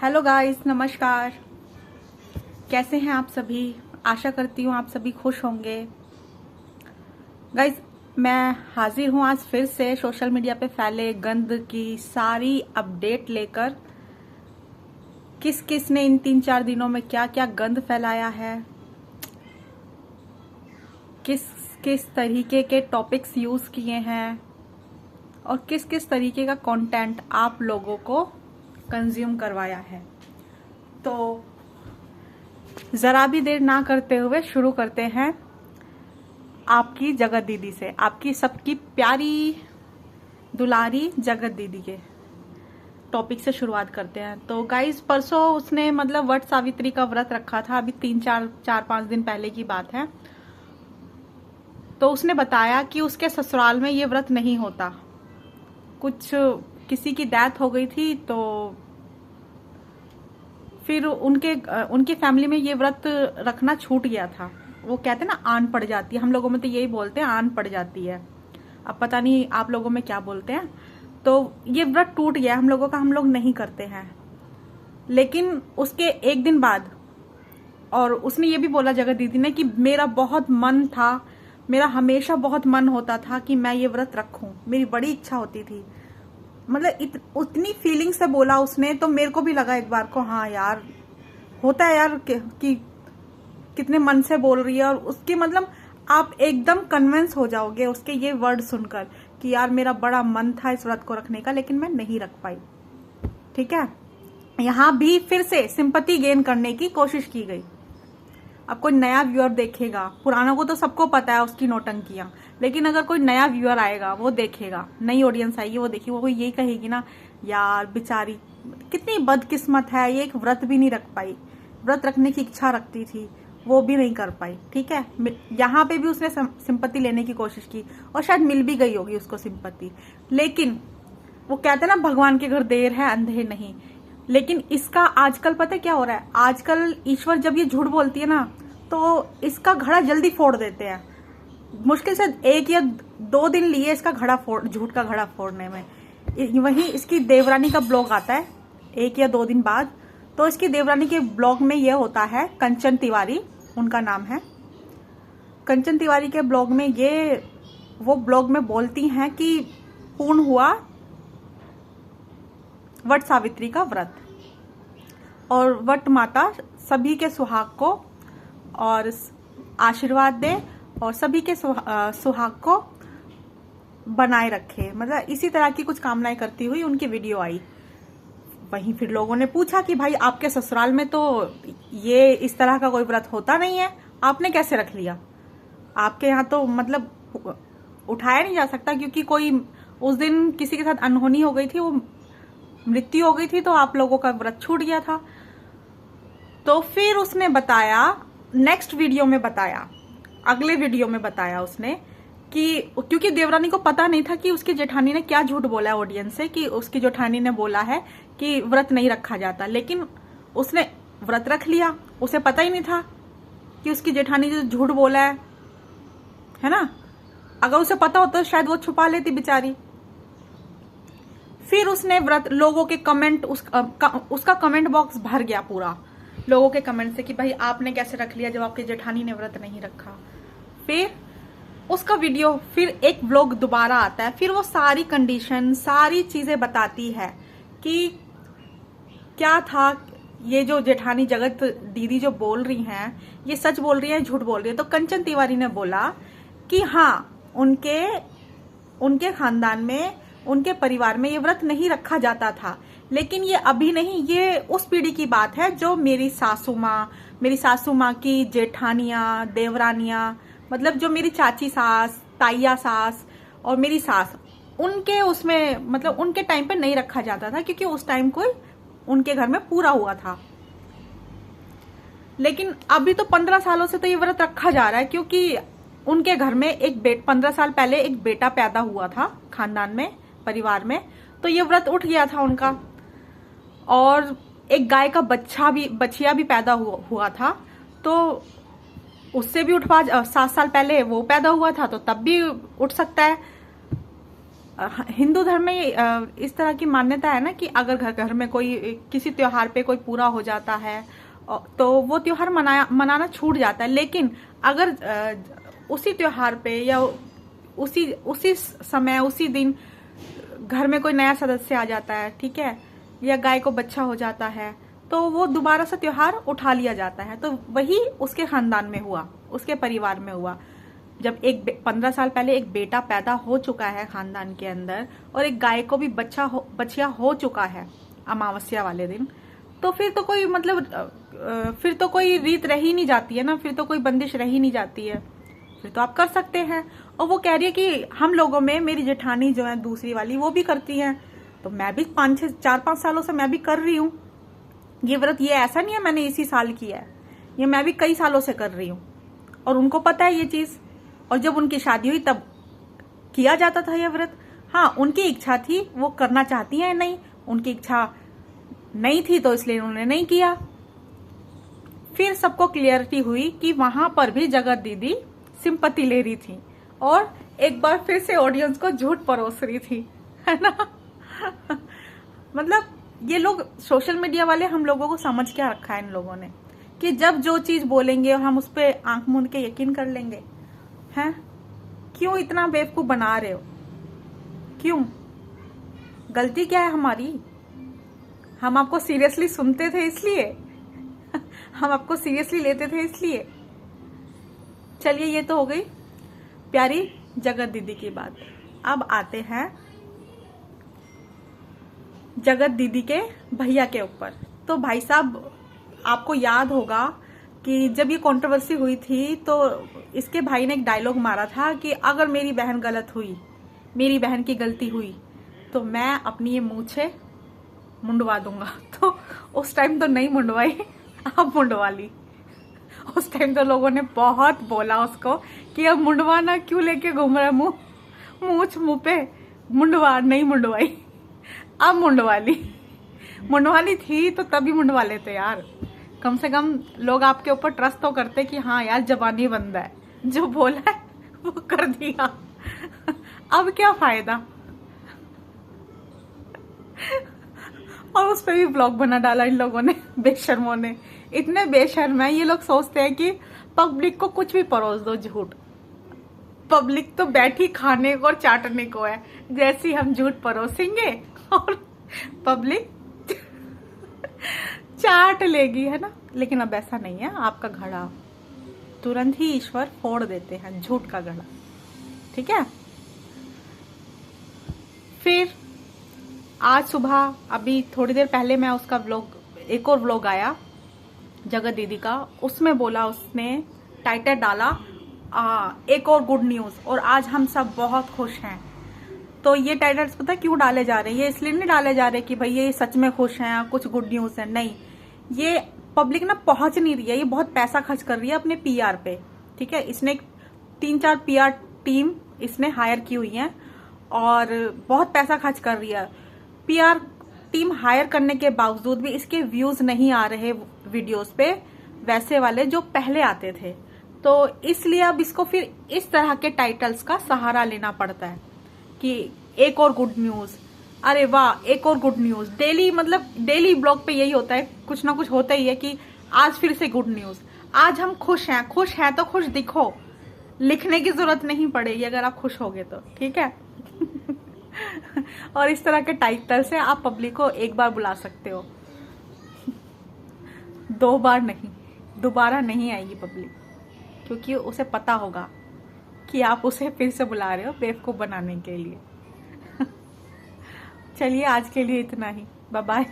Hello guys, नमस्कार। कैसे हैं आप सभी? आशा करती हूँ आप सभी खुश होंगे। गाइस, मैं हाजिर हूँ आज फिर से सोशल मीडिया पे फैले गंद की सारी अपडेट लेकर। किस किस ने इन 3-4 दिनों में क्या क्या गंद फैलाया है, किस किस तरीके के टॉपिक्स यूज किए हैं और किस किस तरीके का कंटेंट आप लोगों को कंज्यूम करवाया है। तो जरा भी देर ना करते हुए शुरू करते हैं आपकी जगत दीदी से, आपकी सबकी प्यारी दुलारी जगत दीदी के टॉपिक से शुरुआत करते हैं। तो गाइस, परसों उसने मतलब वट सावित्री का व्रत रखा था, अभी 3-4-5 दिन पहले की बात है। तो उसने बताया कि उसके ससुराल में ये व्रत नहीं होता। कुछ किसी की डेथ हो गई थी, तो फिर उनके फैमिली में ये व्रत रखना छूट गया था। वो कहते हैं ना, आन पड़ जाती है। हम लोगों में तो यही बोलते हैं, आन पड़ जाती है। अब पता नहीं आप लोगों में क्या बोलते हैं। तो ये व्रत टूट गया हम लोगों का, हम लोग नहीं करते हैं। लेकिन उसके एक दिन बाद, और उसने ये भी बोला जगत दीदी ने कि मेरा बहुत मन था, मेरा हमेशा बहुत मन होता था कि मैं ये व्रत रखूं, मेरी बड़ी इच्छा होती थी। मतलब उतनी फीलिंग से बोला उसने, तो मेरे को भी लगा एक बार को, हाँ यार होता है यार कि कितने मन से बोल रही है। और उसकी मतलब आप एकदम कन्विंस हो जाओगे उसके ये वर्ड सुनकर कि यार मेरा बड़ा मन था इस व्रत को रखने का, लेकिन मैं नहीं रख पाई। ठीक है, यहाँ भी फिर से सिंपैथी गेन करने की कोशिश की गई। अब कोई नया व्यूअर देखेगा, पुराना को तो सबको पता है उसकी नौटंकियां, लेकिन अगर कोई नया व्यूअर आएगा, वो देखेगा, नई ऑडियंस आएगी, वो देखिए, वो यही कहेगी ना, यार बेचारी कितनी बदकिस्मत है, ये एक व्रत भी नहीं रख पाई। व्रत रखने की इच्छा रखती थी, वो भी नहीं कर पाई। ठीक है, यहाँ पे भी उसने सिंपैथी लेने की कोशिश की और शायद मिल भी गई होगी उसको सिंपैथी। लेकिन वो कहते हैं ना, भगवान के घर देर है अंधेर नहीं। लेकिन इसका आजकल पता है क्या हो रहा है? आजकल ईश्वर जब ये झूठ बोलती है ना, तो इसका घड़ा जल्दी फोड़ देते हैं। मुश्किल से 1 या 2 दिन लिए इसका घड़ा झूठ का घड़ा फोड़ने में। वहीं इसकी देवरानी का ब्लॉग आता है 1 या 2 दिन बाद। तो इसकी देवरानी के ब्लॉग में ये होता है, कंचन तिवारी उनका नाम है। कंचन तिवारी के ब्लॉग में वो ब्लॉग में बोलती हैं कि पूर्ण हुआ वट सावित्री का व्रत, और वट माता सभी के सुहाग को और आशीर्वाद दे और सभी के सुहाग को बनाए रखे। मतलब इसी तरह की कुछ कामनाएं करती हुई उनकी वीडियो आई। वहीं फिर लोगों ने पूछा कि भाई, आपके ससुराल में तो ये इस तरह का कोई व्रत होता नहीं है, आपने कैसे रख लिया? आपके यहाँ तो मतलब उठाया नहीं जा सकता, क्योंकि कोई उस दिन किसी के साथ अनहोनी हो गई थी, वो मृत्यु हो गई थी, तो आप लोगों का व्रत छूट गया था। तो फिर उसने बताया, नेक्स्ट वीडियो में बताया, अगले वीडियो में बताया उसने कि क्योंकि देवरानी को पता नहीं था कि उसकी जेठानी ने क्या झूठ बोला है ऑडियंस से, कि उसकी जेठानी ने बोला है कि व्रत नहीं रखा जाता, लेकिन उसने व्रत रख लिया। उसे पता ही नहीं था कि उसकी जेठानी जो झूठ बोला है ना। अगर उसे पता होता तो शायद वो छुपा लेती बेचारी। फिर उसने व्रत, लोगों के कमेंट, उसका कमेंट बॉक्स भर गया पूरा लोगों के कमेंट से कि भाई आपने कैसे रख लिया जब आपकी जेठानी ने व्रत नहीं रखा। फिर उसका वीडियो, फिर एक व्लॉग दोबारा आता है, फिर वो सारी कंडीशन, सारी चीजें बताती है कि क्या था, ये जो जेठानी जगत दीदी जो बोल रही हैं, ये सच बोल रही है, झूठ बोल रही है। तो कंचन तिवारी ने बोला कि हाँ, उनके खानदान में, उनके परिवार में ये व्रत नहीं रखा जाता था, लेकिन ये अभी नहीं, ये उस पीढ़ी की बात है जो मेरी सासू माँ की जेठानियां, देवरानियां, मतलब जो मेरी चाची सास, ताइया सास और मेरी सास, उनके उसमें मतलब उनके टाइम पे नहीं रखा जाता था, क्योंकि उस टाइम कोई उनके घर में पूरा हुआ था। लेकिन अभी तो 15 सालों से तो ये व्रत रखा जा रहा है, क्योंकि उनके घर में 15 साल पहले एक बेटा पैदा हुआ था खानदान में, परिवार में, तो ये व्रत उठ गया था उनका। और एक गाय का बछिया भी पैदा हुआ था, तो उससे भी 7 साल पहले वो पैदा हुआ था, तो तब भी उठ सकता है। हिंदू धर्म में इस तरह की मान्यता है ना कि अगर घर घर में कोई किसी त्योहार पे कोई पूरा हो जाता है तो वो त्योहार मनाना छूट जाता है। लेकिन अगर उसी त्योहार पे या उसी समय उसी दिन घर में कोई नया सदस्य आ जाता है, ठीक है, या गाय को बच्चा हो जाता है, तो वो दोबारा से त्योहार उठा लिया जाता है। तो वही उसके खानदान में हुआ, उसके परिवार में हुआ। जब 15 साल पहले एक बेटा पैदा हो चुका है खानदान के अंदर और एक गाय को भी बच्चिया हो चुका है अमावस्या वाले दिन, तो फिर तो कोई मतलब फिर तो कोई रीत रह ही नहीं जाती है ना, फिर तो कोई बंदिश रह ही नहीं जाती है, फिर तो आप कर सकते हैं। और वो कह रही है कि हम लोगों में, मेरी जेठानी जो है दूसरी वाली, वो भी करती हैं, तो मैं भी 4-5 सालों से मैं भी कर रही हूँ ये व्रत। ये ऐसा नहीं है मैंने इसी साल किया है, ये मैं भी कई सालों से कर रही हूँ और उनको पता है ये चीज। और जब उनकी शादी हुई तब किया जाता था ये व्रत। हाँ, उनकी इच्छा थी, वो करना चाहती हैं नहीं, उनकी इच्छा नहीं थी तो इसलिए उन्होंने नहीं किया। फिर सबको क्लियरिटी हुई कि वहां पर भी जगत दीदी सिंपत्ति ले रही थी और एक बार फिर से ऑडियंस को झूठ परोस रही थी, है ना। मतलब ये लोग सोशल मीडिया वाले हम लोगों को समझ क्या रखा है इन लोगों ने कि जब जो चीज बोलेंगे और हम उस पर आंख मूंद के यकीन कर लेंगे। हैं, क्यों इतना बेवकूफ बना रहे हो? क्यों? गलती क्या है हमारी? हम आपको सीरियसली सुनते थे इसलिए, हम आपको सीरियसली लेते थे इसलिए। चलिए, ये तो हो गई प्यारी जगत दीदी की बात। अब आते हैं जगत दीदी के भैया के ऊपर। तो भाई साहब, आपको याद होगा कि जब ये कंट्रोवर्सी हुई थी तो इसके भाई ने एक डायलॉग मारा था कि अगर मेरी बहन गलत हुई, मेरी बहन की गलती हुई, तो मैं अपनी ये मूछे मुंडवा दूंगा। तो उस टाइम तो नहीं मुंडवाई, अब मुंडवा ली। उस टाइम तो लोगों ने बहुत बोला उसको कि अब मुंडवाना क्यों लेके घूम रहा है, मूछ मुंह पे, मुंडवा नहीं मुंडवाई, अब मुंडवा ली। मुंडवानी थी तो तभी मुंडवा लेते यार, कम से कम लोग आपके ऊपर ट्रस्ट तो करते कि हाँ यार जबानी बंदा है, जो बोला है वो कर दिया, अब क्या फायदा। और उस पर भी ब्लॉग बना डाला इन लोगों ने, बेशर्मों ने। इतने बेशर्म है ये लोग, सोचते हैं कि पब्लिक को कुछ भी परोस दो झूठ। पब्लिक तो बैठी खाने को और चाटने को है, जैसे हम झूठ परोसेंगे और पब्लिक चाट लेगी, है ना। लेकिन अब ऐसा नहीं है, आपका घड़ा तुरंत ही ईश्वर फोड़ देते हैं, झूठ का घड़ा, ठीक है। फिर आज सुबह, अभी थोड़ी देर पहले मैं उसका व्लॉग, एक और व्लॉग आया जगत दीदी का, उसमें बोला, उसने टाइटल डाला एक और गुड न्यूज, और आज हम सब बहुत खुश हैं। तो ये टाइटल्स पता क्यों डाले जा रहे हैं? ये इसलिए नहीं डाले जा रहे कि भाई ये सच में खुश हैं, कुछ गुड न्यूज है, नहीं। ये पब्लिक ना पहुंच नहीं रही है, ये बहुत पैसा खर्च कर रही है अपने पीआर पे, ठीक है। इसने 3-4 पीआर टीम इसने हायर की हुई है और बहुत पैसा खर्च कर रही है। पीआर टीम हायर करने के बावजूद भी इसके व्यूज नहीं आ रहे वीडियोस पे वैसे वाले जो पहले आते थे। तो इसलिए अब इसको फिर इस तरह के टाइटल्स का सहारा लेना पड़ता है कि एक और गुड न्यूज, अरे वाह एक और गुड न्यूज। डेली, मतलब डेली ब्लॉग पे यही होता है, कुछ ना कुछ होता ही है कि आज फिर से गुड न्यूज, आज हम खुश हैं। खुश हैं तो खुश दिखो, लिखने की जरूरत नहीं पड़ेगी अगर आप खुश होगे तो, ठीक है। और इस तरह के टाइटल से आप पब्लिक को एक बार बुला सकते हो, 2 बार नहीं, दोबारा नहीं आएगी पब्लिक, क्योंकि उसे पता होगा कि आप उसे फिर से बुला रहे हो बेवकूफ बनाने के लिए। चलिए, आज के लिए इतना ही, बाय बाय।